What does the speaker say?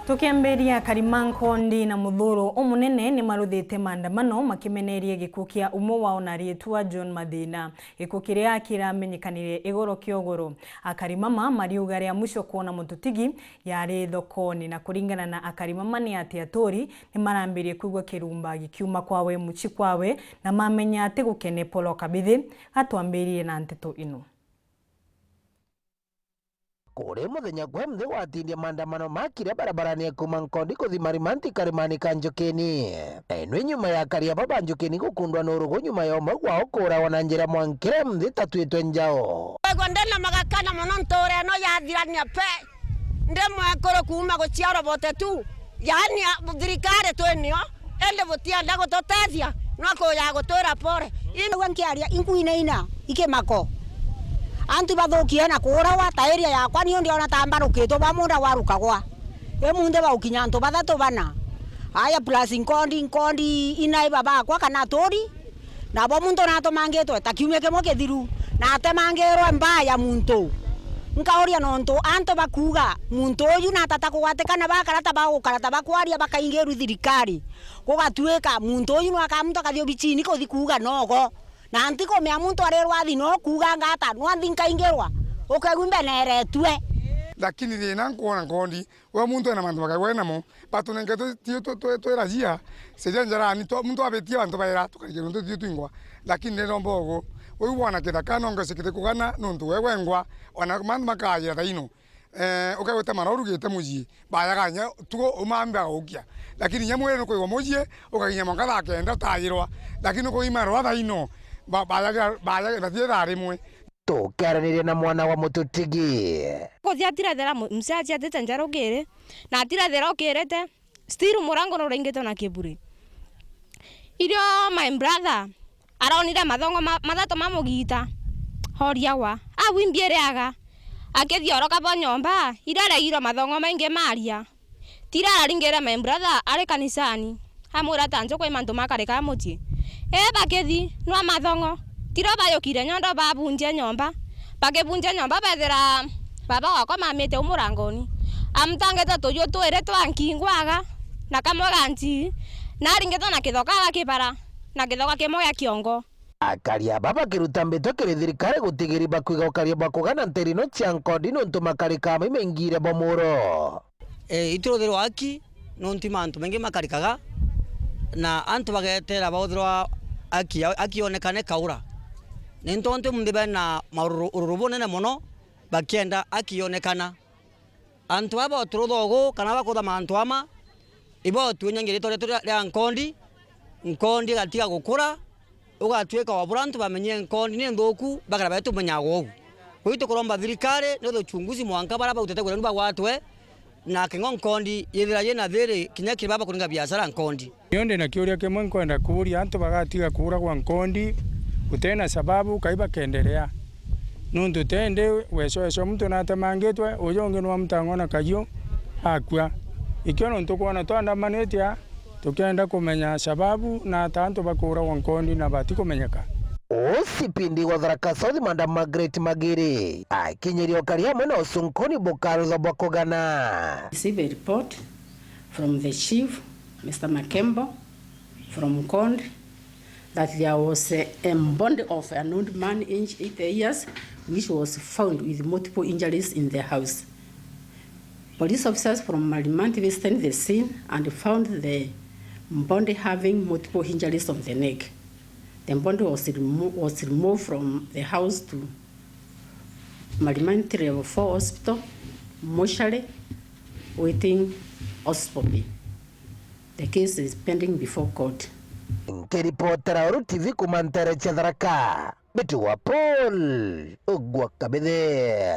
Tukiambiria Karimankondi na Muthuro omunene ni maruthite maandamano makimenerie gikuo kia umwe wao na rietwa John Mathina. Gikuo kiria kiramenyekanire igoro kiogoro. Akarimama mariuga ria mwisho kuona mututigi yari thokoni na kuringana na akarimama ni ati atori ni marambirie kuigwa kirumba gikiuma kwawe muci kwawe na mamenya ati gukene Polo Kabithi atwambirie na nteto ino. Kore muthenya gwa mthe watindia maandamano makire barabarani ya Karimankondi kuthi Marimanti Karimani Kanjukeni. Eno nyuma ya Kariababa Njukeni gukundwa n'urugo nyuma ya umwe gwao kurawa na njira mwankire mthe tatwitwe njao. Gwendena magakana muno ntore no yathirania pe ndemwe koro kuma guciaro bote tu yani thirikari twenio ende butianda gutotethia no ko ya gutura pore ine wankiaria inkuineina ikemako antu bathukie na kurawa ta area yakwa ni ndio na tambarukitwo ba munda warukagwa munde ba ukinyanto bathatu bana aya plus nkondi inai baba kwa kana tori na bo muntu na to mangetwe takiume kemo kethiru na te mangerwa mbaya muntu nkauria nonto anto bakuga muntu uyu na tata kugwatekana bakarata bagukarata bakwaria bakaingeru thirikari kugatweka muntu uyu no akamuto kathio bichini kuthi kuga nogo na antiko mea muntu arerwa thi no kuga ngata no athinka ingerwa ukegumbe neretwe lakini thina nkuona Nkondi we muntu ena mantu bakagwe namo patunenge to rajia seja njarani to muntu abetia bantu baira tukarije muntu twingwa lakini nero mbogo we wana kidakano ngasikite kugana nuntu wewe ngwa ona mantu makaya taino ukagweta marorugite muji bayaganya tugo umamba ukia lakini nyamwe no kuigwa mujie ukaginya mangala kenda tayirwa lakini ko imarwa taino bayaga bathiera rimwe tukiaranirie na mwana wa mututigi kuthia tirathera msaji atete njarogere na tirathera okirete still murango no rengete na kiburi irio my brother aronire mathongo mathato mamugita horia wa awimbieraga akethioroka bo nyomba irara iro mathongo mainge maria tirara ringera my brother ari kanisani amura tanjo kwa mantu makareka muti bakethi no mathongo tiro bayokire nyondo babunje nyomba bakebunje nyomba bethera baba wakwa mamete umurangoni amtangeta toyo twere twankingwaga na kamwaganti na ringeta na kithoka bakibara na kithoka kimoya kiongo Kariababa kiruta mbeto kiri thirikari gutigiri bakuiga Kariababa kugana nterino cia Nkondi nuntu makarika maimengire bomuro ituruthirwa aki nuntu mantu mengi makarikaga na antu bagetera bauthirwa aki onekane kaura nintonte mundibe na marurubo nene muno bakienda akionekana antu aba turuthogo kana bakutha mantu ama ibo tunyangire tore ya Nkondi gatiga gukura ugatweka waburantu bamenye Nkondi ni nthuku bagara betu menyago kwitu kuromba thirikari no thuchunguzi mwanka bara bautete kure nduba gwatwe na kingo Nkondi yithira yena thiri kinya kibaba kuringa biashara Nkondi yonde na kiuria kimwe nkwenda kuria antu bagatiga kura kwa Nkondi utena sababu kaiba kendelea nundu tende weso mtu natamangitwe ujonge no mtangona kayo akwa ikiono ntukuona twandamanĩtie tukienda kumenya sababu na tanto bakura wa Nkondi na batiko menyeka Osipindi wa Tharaka South Madam Margaret Magiri akinyerio karia mwena usunkoni bukaro bakogana. Receive a report from the chief Mr. Makembo from Nkondi that there was a body of an old man aged 80 years which was found with multiple injuries in the house. Police officers from Marimanti visited the scene and found the body having multiple injuries on the neck. The body was removed from the house to Marimanti Level 4 Hospital, mortuary, waiting hospital. The case is pending before court. Nkiripotera Uru TV kumantere cha Tharaka Bitu wa Paul Ugwa Kabithi.